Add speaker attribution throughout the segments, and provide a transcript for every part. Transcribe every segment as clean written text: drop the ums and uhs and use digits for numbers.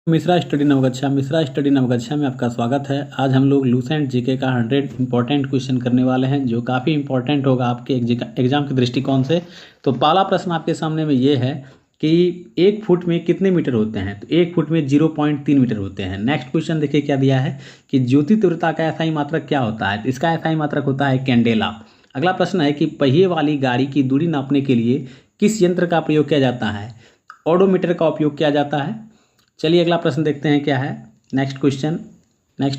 Speaker 1: Mishra study Naugachia में आपका स्वागत है। आज हम लोग लूसेंट जीके का 100 इंपॉर्टेंट क्वेश्चन करने वाले हैं, जो काफ़ी इंपॉर्टेंट होगा आपके एग्जाम के दृष्टिकोण से। तो पहला प्रश्न आपके सामने में ये है कि 1 फुट में कितने मीटर होते हैं। तो 1 फुट में 0.3 मीटर होते हैं। नेक्स्ट क्वेश्चन देखिए क्या दिया है कि ज्योति तीव्रता का एसआई मात्रक क्या होता है। तो इसका एसआई मात्रक होता है कैंडेला। अगला प्रश्न है कि पहिए वाली गाड़ी की दूरी नापने के लिए किस यंत्र का प्रयोग किया जाता है। ओडोमीटर का उपयोग किया जाता है। चलिए अगला प्रश्न देखते हैं क्या है। नेक्स्ट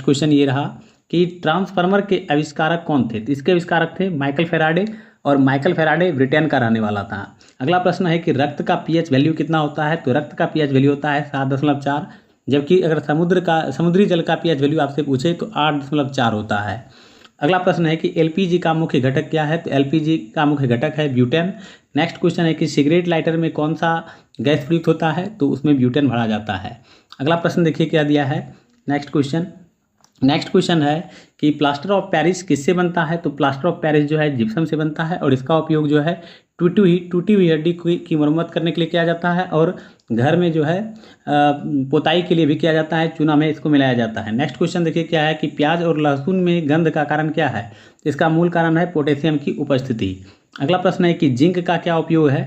Speaker 1: क्वेश्चन ये रहा कि ट्रांसफार्मर के आविष्कारक कौन थे। तो इसके आविष्कारक थे माइकल फेराडे, और माइकल फेराडे ब्रिटेन का रहने वाला था। अगला प्रश्न है कि रक्त का पीएच वैल्यू कितना होता है। तो रक्त का पीएच वैल्यू होता है 7.4, जबकि अगर समुद्री जल का पीएच वैल्यू आपसे पूछे तो 8.4 होता है। अगला प्रश्न है कि एलपीजी का मुख्य घटक क्या है। तो एलपीजी का मुख्य घटक है ब्यूटेन। नेक्स्ट क्वेश्चन है कि सिगरेट लाइटर में कौन सा गैस प्रयुक्त होता है। तो उसमें ब्यूटेन भरा जाता है। अगला प्रश्न देखिए क्या दिया है। नेक्स्ट क्वेश्चन है कि प्लास्टर ऑफ पेरिस किससे बनता है। तो प्लास्टर ऑफ पेरिस जो है जिप्सम से बनता है, और इसका उपयोग जो है टूटी हुई हड्डी की मरम्मत करने के लिए किया जाता है, और घर में जो है पोताई के लिए भी किया जाता है। चूना में इसको मिलाया जाता है। नेक्स्ट क्वेश्चन देखिए क्या है कि प्याज और लहसुन में गंध का कारण क्या है। इसका मूल कारण है पोटेशियम की उपस्थिति। अगला प्रश्न है कि जिंक का क्या उपयोग है।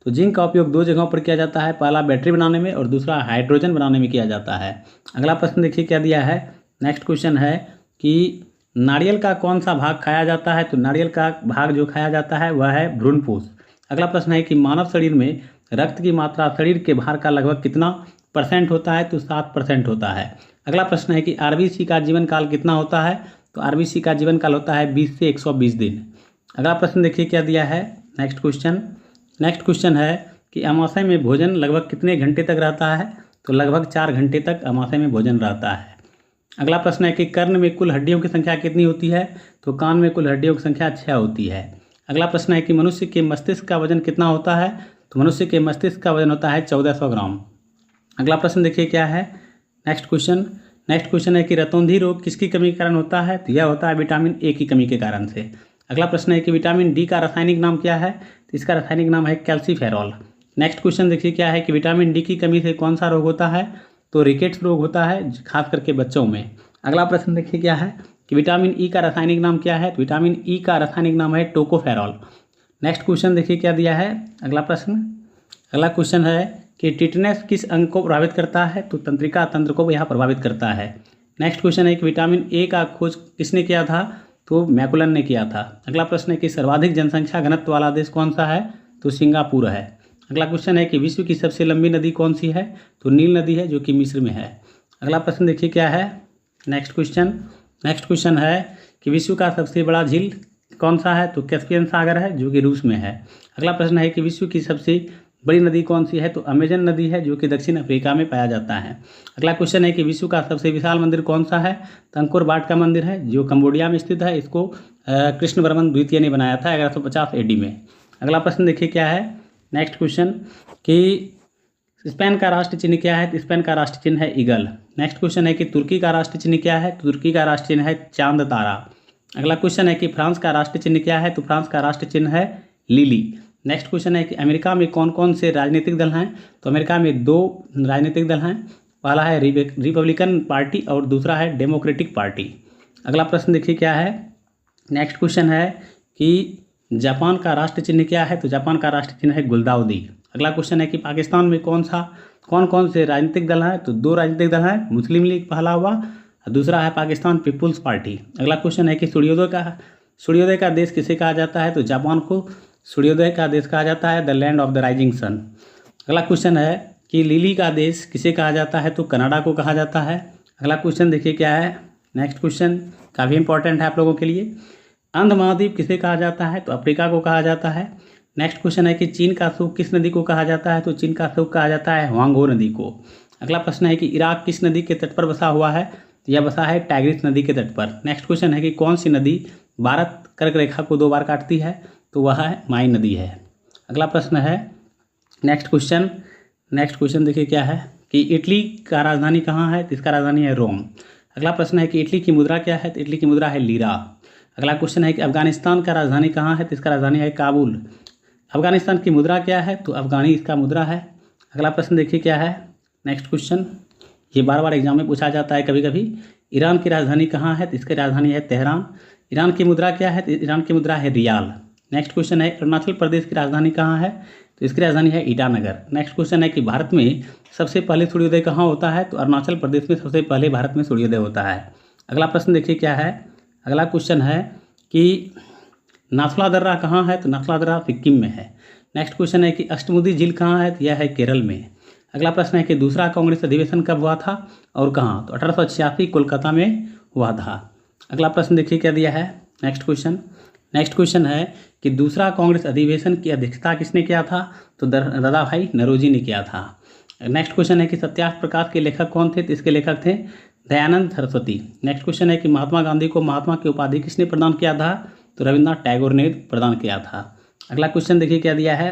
Speaker 1: तो जिंक का उपयोग 2 जगहों पर किया जाता है। पहला बैटरी बनाने में, और दूसरा हाइड्रोजन बनाने में किया जाता है। अगला प्रश्न देखिए क्या दिया है। नेक्स्ट क्वेश्चन है कि नारियल का कौन सा भाग खाया जाता है। तो नारियल का भाग जो खाया जाता है वह है भ्रूणपोष। अगला प्रश्न है कि मानव शरीर में रक्त की मात्रा शरीर के भार का लगभग कितना % होता है। तो 7% होता है। अगला प्रश्न है कि आरबीसी का जीवन काल कितना होता है। तो आरबीसी का जीवन काल होता है 20 से 120 दिन। अगला प्रश्न देखिए क्या दिया है। नेक्स्ट क्वेश्चन है कि अमाशय में भोजन लगभग कितने घंटे तक रहता है। तो लगभग 4 घंटे तक अमाशय में भोजन रहता है। अगला प्रश्न है कि कर्ण में कुल हड्डियों की संख्या कितनी होती है। तो कान में कुल हड्डियों की संख्या 6 होती है। अगला प्रश्न है कि मनुष्य के मस्तिष्क का वजन कितना होता है। तो मनुष्य के मस्तिष्क का वजन होता है 1400 ग्राम। अगला प्रश्न देखिए क्या है। नेक्स्ट क्वेश्चन है कि रतौंधी रोग किसकी कमी के कारण होता है। तो यह होता है विटामिन ए की कमी के कारण से। अगला प्रश्न है कि विटामिन डी का रासायनिक नाम क्या है। तो इसका रासायनिक नाम है कैल्सीफेरॉल। नेक्स्ट क्वेश्चन देखिए क्या है कि विटामिन डी की कमी से कौन सा रोग होता है। तो रिकेट्स रोग होता है, खास करके बच्चों में। अगला प्रश्न देखिए क्या है कि विटामिन ई का रासायनिक नाम क्या है। तो विटामिन ई का रासायनिक नाम है टोकोफेरॉल। नेक्स्ट क्वेश्चन देखिए क्या दिया है। अगला क्वेश्चन है कि टिटनेस किस अंग को प्रभावित करता है। तो तंत्रिका तंत्र को यह प्रभावित करता है। नेक्स्ट क्वेश्चन है कि विटामिन ए का खोज किसने किया था। तो मैकुलन ने किया था। अगला प्रश्न है कि सर्वाधिक जनसंख्या घनत्व वाला देश कौन सा है। तो सिंगापुर है। अगला क्वेश्चन है कि विश्व की सबसे लंबी नदी कौन सी है। तो नील नदी है, जो कि मिस्र में है। अगला प्रश्न देखिए क्या है। नेक्स्ट क्वेश्चन है कि विश्व का सबसे बड़ा झील कौन सा है। तो कैस्पियन सागर है, जो कि रूस में है। अगला प्रश्न है कि विश्व की सबसे बड़ी नदी कौन सी है। तो अमेजन नदी है, जो कि दक्षिण अफ्रीका में पाया जाता है। अगला क्वेश्चन है कि विश्व का सबसे विशाल मंदिर कौन सा है। तो अंकोर वाट का मंदिर है, जो कंबोडिया में स्थित है। इसको कृष्ण वर्मन द्वितीय ने बनाया था 1150 AD में। अगला प्रश्न देखिए क्या है। नेक्स्ट क्वेश्चन कि स्पेन का राष्ट्र चिन्ह क्या है। तो स्पेन का राष्ट्र चिन्ह है ईगल। नेक्स्ट क्वेश्चन है कि तुर्की का राष्ट्र चिन्ह क्या है। तो तुर्की का राष्ट्र चिन्ह है चांद तारा। अगला क्वेश्चन है कि फ्रांस का राष्ट्र चिन्ह क्या है। तो फ्रांस का राष्ट्र चिन्ह है लिली। नेक्स्ट क्वेश्चन है कि अमेरिका में कौन कौन से राजनीतिक दल हैं। तो अमेरिका में 2 राजनीतिक दल हैं। पहला है रिपब्लिकन पार्टी, और दूसरा है डेमोक्रेटिक पार्टी। अगला प्रश्न देखिए क्या है। नेक्स्ट क्वेश्चन है कि जापान का राष्ट्र चिन्ह क्या है। तो जापान का राष्ट्र चिन्ह है गुलदाउदी। अगला क्वेश्चन है कि पाकिस्तान में कौन कौन से राजनीतिक दल हैं। तो 2 राजनीतिक दल हैं। मुस्लिम लीग पहला हुआ, और दूसरा है पाकिस्तान पीपुल्स पार्टी। अगला क्वेश्चन है कि सूर्योदय का देश किसे कहा जाता है। तो जापान को सूर्योदय का देश कहा जाता है, the land of the rising sun. अगला क्वेश्चन है कि लिली का देश किसे कहा जाता है। तो कनाडा को कहा जाता है। अगला क्वेश्चन देखिए क्या है। नेक्स्ट क्वेश्चन काफ़ी इंपॉर्टेंट है आप लोगों के लिए। अंध महाद्वीप किसे कहा जाता है। तो अफ्रीका को कहा जाता है। नेक्स्ट क्वेश्चन है कि चीन का सूख किस नदी को कहा जाता है। तो चीन का सूख कहा जाता है हुआंगहो नदी को। अगला प्रश्न है कि इराक किस नदी के तट पर बसा हुआ है। तो यह बसा है टाइग्रिस नदी के तट पर। नेक्स्ट क्वेश्चन है कि कौन सी नदी भारत कर्क रेखा को 2 बार काटती है। तो वह है माई नदी है। अगला प्रश्न है नेक्स्ट क्वेश्चन देखिए क्या है कि इटली का राजधानी कहाँ है। तो इसका राजधानी है रोम। अगला प्रश्न है कि इटली की मुद्रा क्या है। तो इटली की मुद्रा है लीरा। अगला क्वेश्चन है कि अफगानिस्तान का राजधानी कहाँ है। तो इसका राजधानी है काबुल। अफगानिस्तान की मुद्रा क्या है। तो अफगानी इसका मुद्रा है। अगला प्रश्न देखिए क्या है। नेक्स्ट क्वेश्चन ये बार बार एग्जाम में पूछा जाता है कभी कभी। ईरान की राजधानी कहाँ है? तो इसकी राजधानी है तेहरान। ईरान की मुद्रा क्या है? तो ईरान की मुद्रा है रियाल। नेक्स्ट क्वेश्चन है अरुणाचल प्रदेश की राजधानी कहाँ है? तो इसकी राजधानी है ईटानगर। नेक्स्ट क्वेश्चन है कि भारत में सबसे पहले सूर्योदय कहाँ होता है? तो अरुणाचल प्रदेश में सबसे पहले भारत में सूर्योदय होता है। अगला प्रश्न देखिए क्या है। अगला क्वेश्चन है कि नाथुला दर्रा कहाँ है? तो नाथुला दर्रा सिक्किम में है। नेक्स्ट क्वेश्चन है कि अष्टमुदी झील कहाँ है? तो यह है केरल में। अगला प्रश्न है कि दूसरा कांग्रेस अधिवेशन कब हुआ था और कहाँ? तो 1886 कोलकाता में हुआ था। अगला प्रश्न देखिए क्या दिया है। नेक्स्ट क्वेश्चन है कि दूसरा कांग्रेस अधिवेशन की अध्यक्षता किसने किया था? तो दादा भाई नौरोजी ने किया था। नेक्स्ट क्वेश्चन है कि सत्याग्रह प्रकाश के लेखक कौन थे? तो इसके लेखक थे दयानंद सरस्वती। नेक्स्ट क्वेश्चन है कि महात्मा गांधी को महात्मा की उपाधि किसने प्रदान किया था? तो रविन्द्रनाथ टैगोर ने प्रदान किया था। अगला क्वेश्चन देखिए क्या दिया है।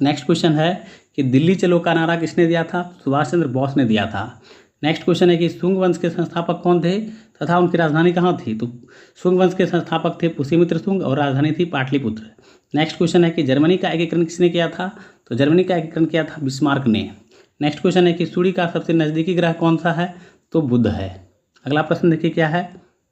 Speaker 1: नेक्स्ट क्वेश्चन है कि दिल्ली चलो का नारा किसने दिया था? सुभाष चंद्र बोस ने दिया था। नेक्स्ट क्वेश्चन है कि शुंग वंश के संस्थापक कौन थे तथा उनकी राजधानी कहाँ थी? तो शुंग वंश के संस्थापक थे पुष्यमित्र शुंग और राजधानी थी पाटलिपुत्र। नेक्स्ट क्वेश्चन है कि जर्मनी का एकीकरण किसने किया था? तो जर्मनी का एकीकरण किया था बिस्मार्क ने। नेक्स्ट क्वेश्चन है कि सूर्य का सबसे नज़दीकी ग्रह कौन सा है? तो बुध है। अगला प्रश्न देखिए क्या है।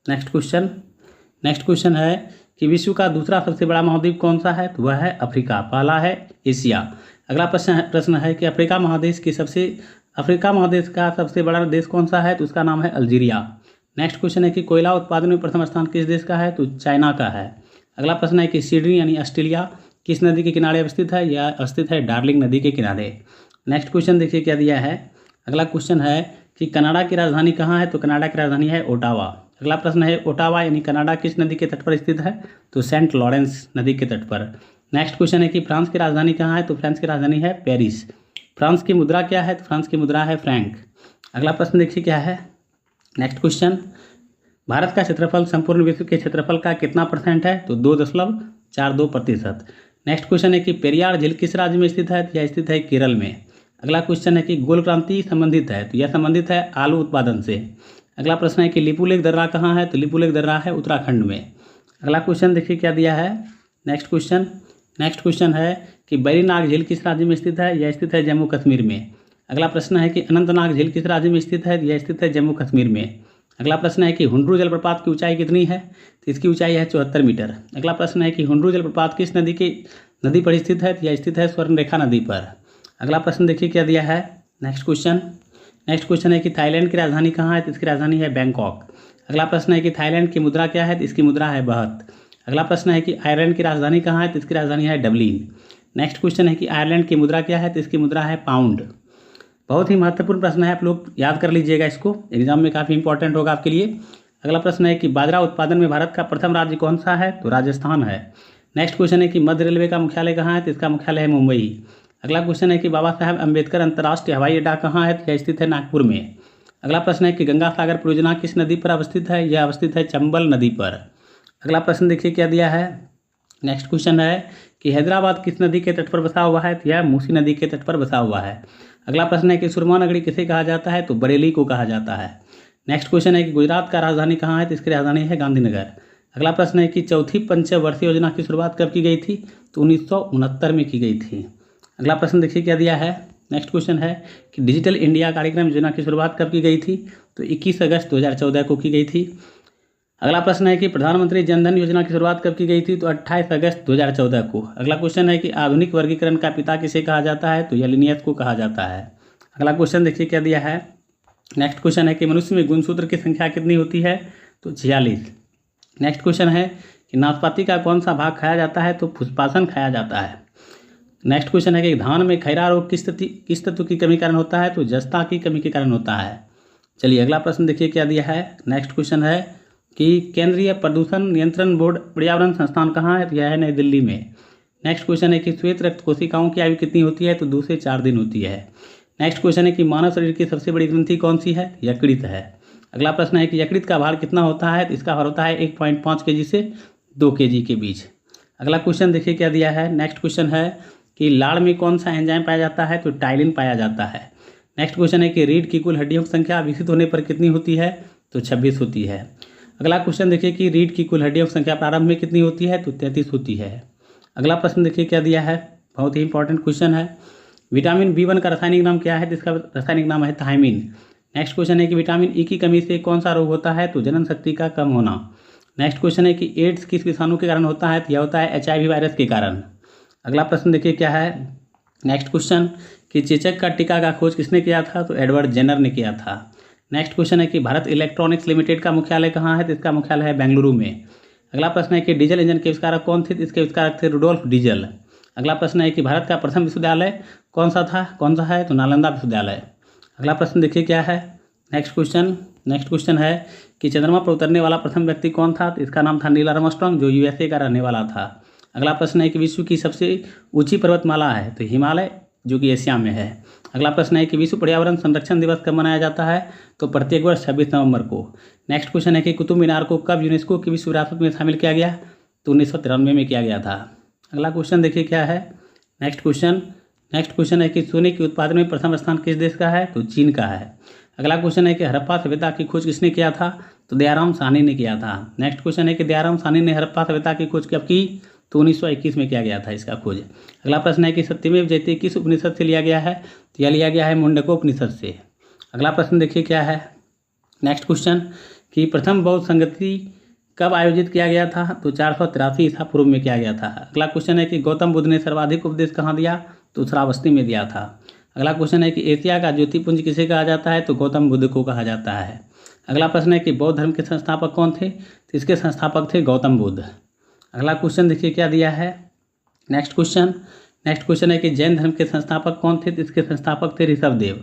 Speaker 1: नेक्स्ट क्वेश्चन है कि विश्व का दूसरा सबसे बड़ा महाद्वीप कौन सा है? तो वह है अफ्रीका, पहला है एशिया। अगला प्रश्न है कि अफ्रीका महादेश का सबसे बड़ा देश कौन सा है? तो उसका नाम है अल्जीरिया। नेक्स्ट क्वेश्चन है कि कोयला उत्पादन में प्रथम स्थान किस देश का है? तो चाइना का है। अगला प्रश्न है कि सिडनी यानी ऑस्ट्रेलिया किस नदी के किनारे अवस्थित है? यह अवस्थित है डार्लिंग नदी के किनारे। नेक्स्ट क्वेश्चन देखिए क्या दिया है। अगला क्वेश्चन है कि कनाडा की राजधानी कहाँ है? तो कनाडा की राजधानी है ओटावा। अगला प्रश्न है ओटावा यानी कनाडा किस नदी के तट पर स्थित है? तो सेंट लॉरेंस नदी के तट पर। नेक्स्ट क्वेश्चन है कि फ्रांस की राजधानी कहाँ है? तो फ्रांस की राजधानी है पेरिस। फ्रांस की मुद्रा क्या है? तो फ्रांस की मुद्रा है फ्रैंक। अगला प्रश्न देखिए क्या है। नेक्स्ट क्वेश्चन, भारत का क्षेत्रफल संपूर्ण विश्व के क्षेत्रफल का कितना % है? तो 2.42%। नेक्स्ट क्वेश्चन है कि पेरियार झील किस राज्य में स्थित है? तो यह स्थित है केरल में। अगला क्वेश्चन है कि गोल क्रांति संबंधित है? तो यह संबंधित है आलू उत्पादन से। अगला प्रश्न है कि लिपुलेख दर्रा कहाँ है? तो लिपुलेख दर्रा है उत्तराखंड में। अगला क्वेश्चन देखिए क्या दिया है। नेक्स्ट क्वेश्चन है कि बैरीनाग झील किस राज्य में स्थित है? यह स्थित है जम्मू कश्मीर में। अगला प्रश्न है कि अनंतनाग झील किस राज्य में स्थित है? यह स्थित है जम्मू कश्मीर में। अगला प्रश्न है कि हुंड्रू जलप्रपात की ऊंचाई कितनी है? तो इसकी ऊंचाई है 74 मीटर। अगला प्रश्न है कि हुंड्रू जलप्रपात किस नदी पर स्थित है? तो यह स्थित है स्वर्णरेखा नदी पर। अगला प्रश्न देखिए क्या दिया है। नेक्स्ट क्वेश्चन है कि थाईलैंड की राजधानी कहाँ है? तो इसकी राजधानी है बैंकॉक। अगला प्रश्न है कि थाईलैंड की मुद्रा क्या है? तो इसकी मुद्रा है बहत। अगला प्रश्न है कि आयरलैंड की राजधानी कहाँ है? तो इसकी राजधानी है डबलिन। नेक्स्ट क्वेश्चन है कि आयरलैंड की मुद्रा क्या है? तो इसकी मुद्रा है पाउंड। बहुत ही महत्वपूर्ण प्रश्न है, आप लोग याद कर लीजिएगा इसको, एग्जाम में काफ़ी इंपॉर्टेंट होगा आपके लिए। अगला प्रश्न है कि बाजरा उत्पादन में भारत का प्रथम राज्य कौन सा है? तो राजस्थान है। नेक्स्ट क्वेश्चन है कि मध्य रेलवे का मुख्यालय कहाँ है? तो इसका मुख्यालय है मुंबई। अगला क्वेश्चन है कि बाबा साहेब अम्बेडकर अंतर्राष्ट्रीय हवाई अड्डा कहाँ है? तो यह स्थित है नागपुर में। अगला प्रश्न है कि गंगा सागर परियोजना किस नदी पर अवस्थित है? यह अवस्थित है चंबल नदी पर। अगला प्रश्न देखिए क्या दिया है। नेक्स्ट क्वेश्चन है कि हैदराबाद किस नदी के तट पर बसा हुआ है? तो यह मूसी नदी के तट पर बसा हुआ है। अगला प्रश्न है कि सुरमा नगरी किसे कहा जाता है? तो बरेली को कहा जाता है। नेक्स्ट क्वेश्चन है कि गुजरात का राजधानी कहाँ है? तो इसकी राजधानी है गांधीनगर। अगला प्रश्न है कि चौथी पंचवर्षीय योजना की शुरुआत कब की गई थी? तो 1969 में की गई थी। अगला प्रश्न देखिए क्या दिया है। नेक्स्ट क्वेश्चन है कि डिजिटल इंडिया कार्यक्रम योजना की शुरुआत कब की गई थी? तो 21 अगस्त 2014 को की गई थी। अगला प्रश्न है कि प्रधानमंत्री जनधन योजना की शुरुआत कब की गई थी? तो 28 अगस्त 2014 को। अगला क्वेश्चन है कि आधुनिक वर्गीकरण का पिता किसे कहा जाता है? तो लिनियस को कहा जाता है। अगला क्वेश्चन देखिए क्या दिया है। नेक्स्ट क्वेश्चन है कि मनुष्य में गुणसूत्र की संख्या कितनी होती है? तो 46। नेक्स्ट क्वेश्चन है कि नाशपाती का कौन सा भाग खाया जाता है? तो पुष्पासन खाया जाता है। नेक्स्ट क्वेश्चन है कि धान में खैरा रोग किस तत्व की कमी के कारण होता है? तो जस्ता की कमी के कारण होता है। चलिए अगला प्रश्न देखिए क्या दिया है। नेक्स्ट क्वेश्चन है कि केंद्रीय प्रदूषण नियंत्रण बोर्ड पर्यावरण संस्थान कहाँ है? तो यह है नई दिल्ली में। नेक्स्ट क्वेश्चन है कि श्वेत रक्त कोशिकाओं की आयु कितनी होती है? तो 2 से 4 दिन होती है। नेक्स्ट क्वेश्चन है कि मानव शरीर की सबसे बड़ी ग्रंथि कौन सी है? यकृत है। अगला प्रश्न है कि यकृत का भार कितना होता है? तो इसका भार होता है 1.5 kg से 2 kg के बीच। अगला क्वेश्चन देखिए क्या दिया है। नेक्स्ट क्वेश्चन है कि लाड़ में कौन सा एंजाइम पाया जाता है? तो टाइलिन पाया जाता है। नेक्स्ट क्वेश्चन है कि रीढ़ की कुल हड्डियों की संख्या विकसित होने पर कितनी होती है? तो 26 होती है। अगला क्वेश्चन देखिए कि रीढ़ की कुल हड्डियों की संख्या प्रारंभ में कितनी होती है? तो 33 होती है। अगला प्रश्न देखिए क्या दिया है। बहुत ही इंपॉर्टेंट क्वेश्चन है। विटामिन B1 का रासायनिक नाम क्या है? तो इसका रासायनिक नाम है थायमिन। नेक्स्ट क्वेश्चन है कि विटामिन ई की कमी से कौन सा रोग होता है? तो जनन शक्ति का कम होना। नेक्स्ट क्वेश्चन है कि एड्स किस विषाणु के कारण होता है? तो यह होता है HIV वायरस के कारण। अगला प्रश्न देखिए क्या है। नेक्स्ट क्वेश्चन कि चेचक का टीका का खोज किसने किया था? तो एडवर्ड जेनर ने किया था। नेक्स्ट क्वेश्चन है कि भारत इलेक्ट्रॉनिक्स लिमिटेड का मुख्यालय कहाँ है? तो इसका मुख्यालय है बेंगलुरु में। अगला प्रश्न है कि डीजल इंजन के आविष्कारक कौन थे? इसके आविष्कारक थे रुडोल्फ डीजल। अगला प्रश्न है कि भारत का प्रथम विश्वविद्यालय कौन सा है? तो नालंदा विश्वविद्यालय। अगला प्रश्न देखिए क्या है। नेक्स्ट क्वेश्चन है कि चंद्रमा पर उतरने वाला प्रथम व्यक्ति कौन था? तो इसका नाम था नील आर्मस्ट्रांग, जो USA का रहने वाला था। अगला प्रश्न है कि विश्व की सबसे ऊंची पर्वतमाला है? तो हिमालय, जो कि एशिया में है। अगला प्रश्न है कि विश्व पर्यावरण संरक्षण दिवस कब मनाया जाता है? तो प्रत्येक वर्ष 26 नवंबर को। नेक्स्ट क्वेश्चन है कि कुतुब मीनार को कब यूनेस्को की विश्व विरासत में शामिल किया गया? तो 1993 में किया गया था। अगला क्वेश्चन देखिए क्या है। नेक्स्ट क्वेश्चन है कि सोने के उत्पादन में प्रथम स्थान किस देश का है? तो चीन का है। अगला क्वेश्चन है कि हड़प्पा सभ्यता की खोज किसने किया था? तो दयाराम साहनी ने किया था। नेक्स्ट क्वेश्चन है कि दयाराम साहनी ने हड़प्पा सभ्यता की खोज कब की? तो 1921 में किया गया था इसका खोज। अगला प्रश्न है कि सत्यमेव जयते किस उपनिषद से लिया गया है? तो यह लिया गया है मुंडकोपनिषद से। अगला प्रश्न देखिए क्या है। नेक्स्ट क्वेश्चन कि प्रथम बौद्ध संगति कब आयोजित किया गया था? तो 483 ईसा पूर्व में किया गया था। अगला क्वेश्चन है कि गौतम बुद्ध ने सर्वाधिक उपदेश कहाँ दिया? तो श्रावस्ती में दिया था। अगला क्वेश्चन है कि एशिया का ज्योतिपुंज किसे कहा जाता है? तो गौतम बुद्ध को कहा जाता है। अगला प्रश्न है कि बौद्ध धर्म के संस्थापक कौन थे? तो इसके संस्थापक थे गौतम बुद्ध। अगला क्वेश्चन देखिए क्या दिया है। नेक्स्ट क्वेश्चन है कि जैन धर्म के संस्थापक कौन थे? तो इसके संस्थापक थे ऋषभदेव।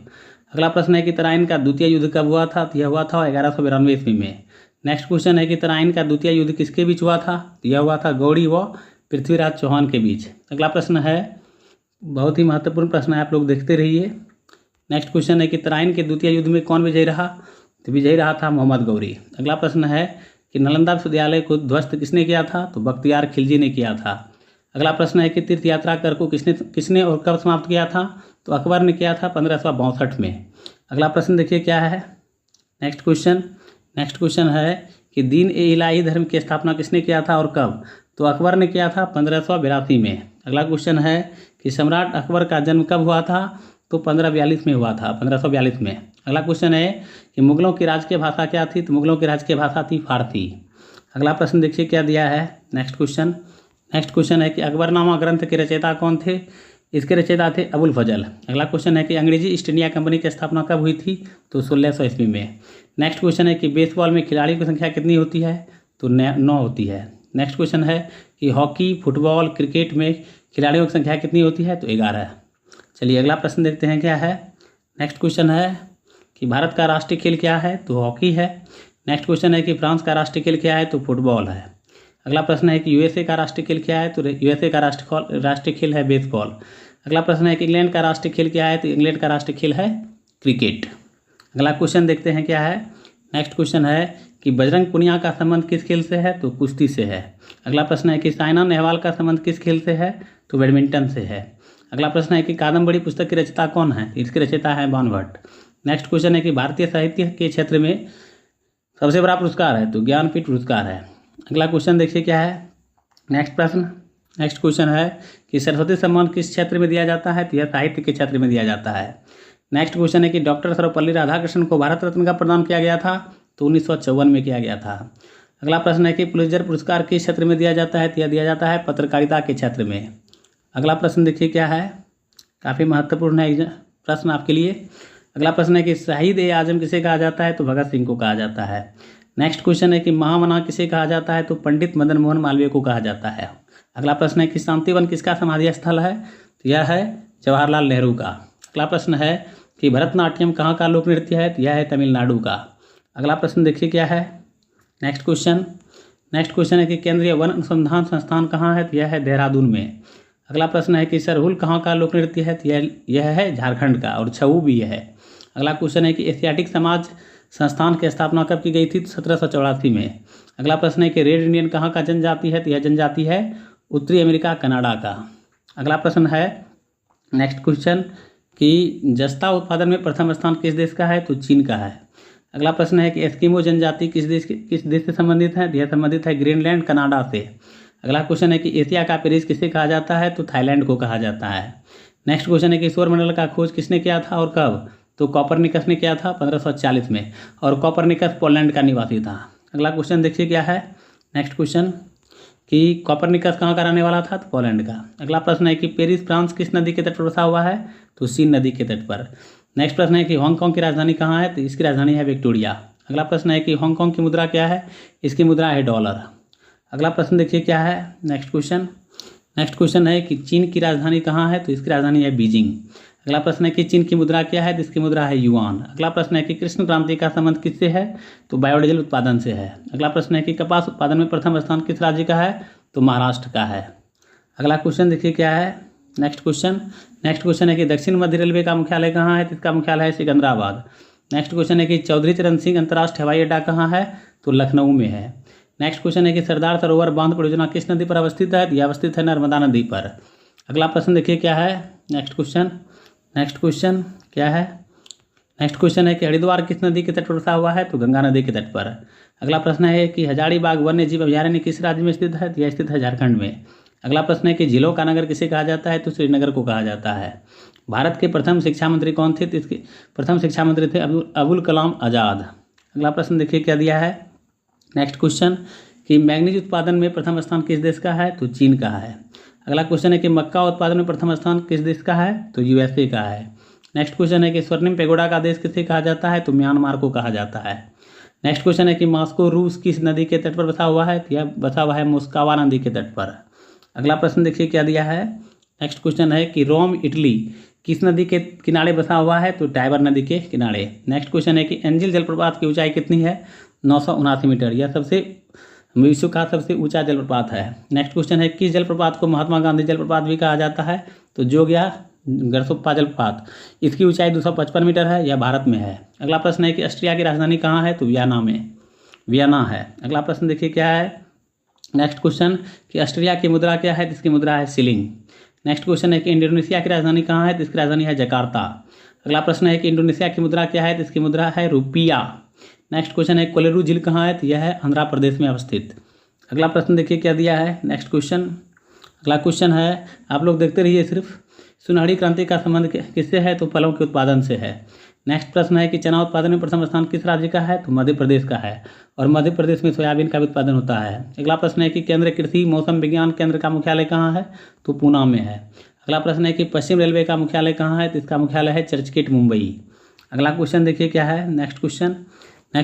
Speaker 1: अगला प्रश्न है कि तराइन का द्वितीय युद्ध कब हुआ था? तो यह हुआ था 1192 ईस्वी में। नेक्स्ट क्वेश्चन है कि तराइन का द्वितीय युद्ध किसके बीच हुआ था? तो यह हुआ था गौड़ी व पृथ्वीराज चौहान के बीच। अगला प्रश्न है, बहुत ही महत्वपूर्ण प्रश्न है, आप लोग देखते रहिए। नेक्स्ट क्वेश्चन है कि तराइन के द्वितीय युद्ध में कौन विजयी रहा? तो विजयी रहा था मोहम्मद गौरी। अगला प्रश्न है कि नालंदा विश्वविद्यालय को ध्वस्त किसने किया था? तो बख्तियार खिलजी ने किया था। अगला प्रश्न है कि तीर्थ यात्रा कर को किसने और कब समाप्त किया था? तो अकबर ने किया था 1562 में। अगला प्रश्न देखिए क्या है। नेक्स्ट क्वेश्चन है कि दीन ए इलाही धर्म की स्थापना किसने किया था और कब? तो अकबर ने किया था 1582 में। अगला क्वेश्चन है कि सम्राट अकबर का जन्म कब हुआ था? तो 1542 में हुआ था, 1542 में। अगला क्वेश्चन है कि मुगलों की राजकीय भाषा क्या थी? तो मुगलों की राजकीय भाषा थी फारसी। अगला प्रश्न देखिए क्या दिया है। नेक्स्ट क्वेश्चन है कि अकबरनामा ग्रंथ के रचयिता कौन थे? इसके रचयिता थे अबुल फजल। अगला क्वेश्चन है कि अंग्रेजी ईस्ट इंडिया कंपनी की स्थापना कब हुई थी? तो 1600 ईस्वी में। नेक्स्ट क्वेश्चन है कि बेसबॉल में खिलाड़ियों की संख्या कितनी होती है? तो 9 होती है। नेक्स्ट क्वेश्चन है कि हॉकी, फुटबॉल, क्रिकेट में खिलाड़ियों की संख्या कितनी होती है? तो 11। चलिए अगला प्रश्न देखते हैं क्या है। नेक्स्ट क्वेश्चन है कि भारत का राष्ट्रीय खेल क्या है? तो हॉकी है। नेक्स्ट क्वेश्चन है कि फ्रांस का राष्ट्रीय खेल क्या है? तो फुटबॉल है। अगला प्रश्न है कि USA का राष्ट्रीय खेल क्या है? तो USA का राष्ट्रीय खेल है बेसबॉल। अगला प्रश्न है कि इंग्लैंड का राष्ट्रीय खेल क्या है? तो इंग्लैंड का राष्ट्रीय खेल है क्रिकेट। अगला क्वेश्चन देखते हैं क्या है। नेक्स्ट क्वेश्चन है कि बजरंग पुनिया का संबंध किस खेल से है? तो कुश्ती से है। अगला प्रश्न है कि साइना नेहवाल का संबंध किस खेल से है? तो बैडमिंटन से है। अगला प्रश्न है कि कादम्बरी पुस्तक की रचयिता कौन है? इसके रचयिता है बाणभट्ट। नेक्स्ट क्वेश्चन है कि भारतीय साहित्य के क्षेत्र में सबसे बड़ा पुरस्कार है? तो ज्ञानपीठ पुरस्कार है। अगला क्वेश्चन देखिए क्या है। नेक्स्ट क्वेश्चन है कि सरस्वती सम्मान किस क्षेत्र में दिया जाता है? तो यह साहित्य के क्षेत्र में दिया जाता है। नेक्स्ट क्वेश्चन है कि डॉक्टर सर्वपल्ली राधाकृष्णन को भारत रत्न का प्रदान किया गया था? तो 1954 में किया गया था। अगला प्रश्न है कि पुलित्जर पुरस्कार किस क्षेत्र में दिया जाता है? तो यह दिया जाता है पत्रकारिता के क्षेत्र में। अगला प्रश्न देखिए क्या है, काफ़ी महत्वपूर्ण है प्रश्न आपके लिए। अगला प्रश्न है कि शहीद ए आजम किसे कहा जाता है? तो भगत सिंह को कहा जाता है। नेक्स्ट क्वेश्चन है कि महामना किसे कहा जाता है? तो पंडित मदन मोहन मालवीय को कहा जाता है। अगला प्रश्न है कि शांतिवन किसका समाधि स्थल है? तो यह है जवाहरलाल नेहरू का। अगला प्रश्न है कि भरतनाट्यम कहाँ का लोक नृत्य है? तो यह है तमिलनाडु का। अगला प्रश्न देखिए क्या है। नेक्स्ट क्वेश्चन है कि केंद्रीय वन अनुसंधान संस्थान कहाँ है? तो यह है देहरादून में। अगला प्रश्न है कि सरहुल कहाँ का लोक नृत्य है? तो यह है झारखंड का, और छऊ भी है। अगला क्वेश्चन है कि एशियाटिक समाज संस्थान की स्थापना कब की गई थी? 1784 में। अगला प्रश्न है कि रेड इंडियन कहाँ का जनजाति है? तो यह जनजाति है उत्तरी अमेरिका कनाडा का। अगला प्रश्न है नेक्स्ट क्वेश्चन कि जस्ता उत्पादन में प्रथम स्थान किस देश का है? तो चीन का है। अगला प्रश्न है कि एस्किमो जनजाति किस देश से संबंधित है? यह संबंधित है ग्रीनलैंड कनाडा से। अगला क्वेश्चन है कि एशिया का पेरिस किसे कहा जाता है? तो थाईलैंड को कहा जाता है। नेक्स्ट क्वेश्चन है कि सौरमंडल का खोज किसने किया था और कब? तो कोपरनिकस ने किया था 1540 में, और कोपरनिकस पोलैंड का निवासी था। अगला क्वेश्चन देखिए क्या है, नेक्स्ट क्वेश्चन कि कोपरनिकस कहाँ का रहने वाला था, तो पोलैंड का। अगला प्रश्न है कि पेरिस फ्रांस किस नदी के तट पर बसा हुआ है, तो सीन नदी के तट पर। नेक्स्ट प्रश्न है कि हांगकांग की राजधानी कहाँ है, तो इसकी राजधानी है विक्टोरिया। अगला प्रश्न है कि हांगकांग की मुद्रा क्या है, इसकी मुद्रा है डॉलर। अगला प्रश्न देखिए क्या है, नेक्स्ट क्वेश्चन है कि चीन की राजधानी कहाँ है, तो इसकी राजधानी है बीजिंग। अगला प्रश्न है कि चीन की मुद्रा क्या है, तो इसकी मुद्रा है युआन। अगला प्रश्न है कि कृष्ण क्रांति का संबंध किससे है, तो बायोडीजल उत्पादन से है। अगला प्रश्न है कि कपास उत्पादन में प्रथम स्थान किस राज्य का है, तो महाराष्ट्र का है। अगला क्वेश्चन देखिए क्या है, नेक्स्ट क्वेश्चन है कि दक्षिण मध्य रेलवे का मुख्यालय कहाँ है, तो इसका मुख्यालय है सिकंदराबाद। नेक्स्ट क्वेश्चन है कि चौधरी चरण सिंह अंतर्राष्ट्रीय हवाई अड्डा कहाँ है, तो लखनऊ में है। नेक्स्ट क्वेश्चन है कि सरदार सरोवर बांध परियोजना किस नदी पर अवस्थित है, यह अवस्थित है नर्मदा नदी पर। अगला प्रश्न देखिए क्या है, नेक्स्ट क्वेश्चन क्या है, नेक्स्ट क्वेश्चन है कि हरिद्वार किस नदी के तट पर बसा हुआ है, तो गंगा नदी के तट पर। अगला प्रश्न है कि हजारीबाग वन्य जीव अभयारण्य किस राज्य में स्थित है, तो यह स्थित है झारखंड में। अगला प्रश्न है कि झीलों का नगर किसे कहा जाता है, तो श्रीनगर को कहा जाता है। भारत के प्रथम शिक्षा मंत्री कौन थे, तो इसके प्रथम शिक्षा मंत्री थे अबुल कलाम आज़ाद। अगला प्रश्न देखिए क्या दिया है, नेक्स्ट क्वेश्चन कि मैग्नीज उत्पादन में प्रथम स्थान किस देश का है, तो चीन का है। अगला क्वेश्चन है कि मक्का उत्पादन में प्रथम स्थान किस देश का है, तो यूएसए का है। नेक्स्ट क्वेश्चन है कि स्वर्णिम पेगोडा का देश किसे कहा जाता है, तो म्यांमार को कहा जाता है। नेक्स्ट क्वेश्चन है कि मॉस्को रूस किस नदी के तट पर बसा हुआ है, तो यह बसा हुआ है मोस्कावा नदी के तट पर। अगला प्रश्न देखिए क्या दिया है, नेक्स्ट क्वेश्चन है कि रोम इटली किस नदी के किनारे बसा हुआ है, तो टाइबर नदी के किनारे। नेक्स्ट क्वेश्चन है कि एंजिल जलप्रपात की ऊंचाई कितनी है, 979 मीटर। यह विश्व का सबसे ऊंचा जलप्रपात है। नेक्स्ट क्वेश्चन है किस जलप्रपात को महात्मा गांधी जलप्रपात भी कहा जाता है, तो जोग्या गरसोप्पा जलप्रपात। इसकी ऊंचाई 255 मीटर है, यह भारत में है। अगला प्रश्न है कि ऑस्ट्रिया की राजधानी कहाँ है, तो वियना है। अगला प्रश्न देखिए क्या है, नेक्स्ट क्वेश्चन कि ऑस्ट्रिया की मुद्रा क्या है, तो इसकी मुद्रा है शिलिंग। नेक्स्ट क्वेश्चन है कि इंडोनेशिया की राजधानी कहाँ है, तो इसकी राजधानी है जकार्ता। अगला प्रश्न है कि इंडोनेशिया की मुद्रा क्या है, तो इसकी मुद्रा है रुपया। नेक्स्ट क्वेश्चन है कोलेरू झील कहाँ है, तो यह है आंध्र प्रदेश में अवस्थित। अगला प्रश्न देखिए क्या दिया है, नेक्स्ट क्वेश्चन। अगला क्वेश्चन है, आप लोग देखते रहिए सिर्फ, सुनहरी क्रांति का संबंध किससे है, तो फलों के उत्पादन से है। नेक्स्ट प्रश्न है कि चना उत्पादन में प्रथम स्थान किस राज्य का है, तो मध्य प्रदेश का है, और मध्य प्रदेश में सोयाबीन का भी उत्पादन होता है। अगला प्रश्न है कि केंद्रीय कृषि मौसम विज्ञान केंद्र का मुख्यालय कहाँ है, तो पूना में है। अगला प्रश्न है कि पश्चिम रेलवे का मुख्यालय कहाँ है, तो इसका मुख्यालय है चर्चगेट मुंबई। अगला क्वेश्चन देखिए क्या है, नेक्स्ट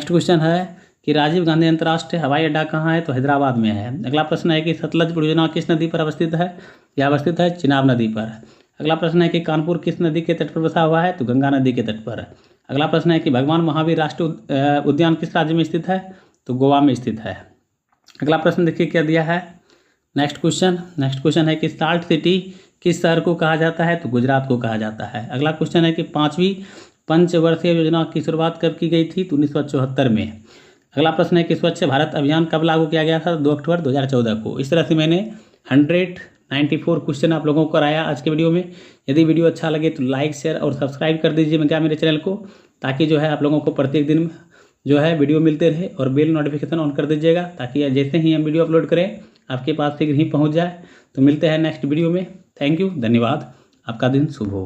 Speaker 1: क्वेश्चन है कि राजीव गांधी अंतर्राष्ट्रीय हवाई अड्डा कहाँ है, तो हैदराबाद में है। अगला प्रश्न है कि सतलज परियोजना किस नदी पर अवस्थित है, यह अवस्थित है चिनाब नदी पर। अगला प्रश्न है कि कानपुर किस नदी के तट पर बसा हुआ है, तो गंगा नदी के तट पर। अगला प्रश्न है कि भगवान महावीर राष्ट्रीय उद्यान किस राज्य में स्थित है, तो गोवा में स्थित है। अगला प्रश्न देखिए क्या दिया है, नेक्स्ट क्वेश्चन है कि साल्ट सिटी किस शहर को कहा जाता है, तो गुजरात को कहा जाता है। अगला क्वेश्चन है कि 5वीं पंचवर्षीय योजना की शुरुआत कब की गई थी, तो 1974 में। अगला प्रश्न है कि स्वच्छ भारत अभियान कब लागू किया गया था, 2 अक्टूबर 2014 को। इस तरह से मैंने 194 क्वेश्चन आप लोगों को कराया आज के वीडियो में। यदि वीडियो अच्छा लगे तो लाइक शेयर और सब्सक्राइब कर दीजिए मेरे चैनल को, ताकि जो है आप लोगों को प्रत्येक दिन जो है वीडियो मिलते रहे, और बेल नोटिफिकेशन ऑन कर दीजिएगा, ताकि जैसे ही हम वीडियो अपलोड करें आपके पास शीघ्र ही पहुँच जाए। तो मिलते हैं नेक्स्ट वीडियो में। थैंक यू, धन्यवाद, आपका दिन शुभ हो।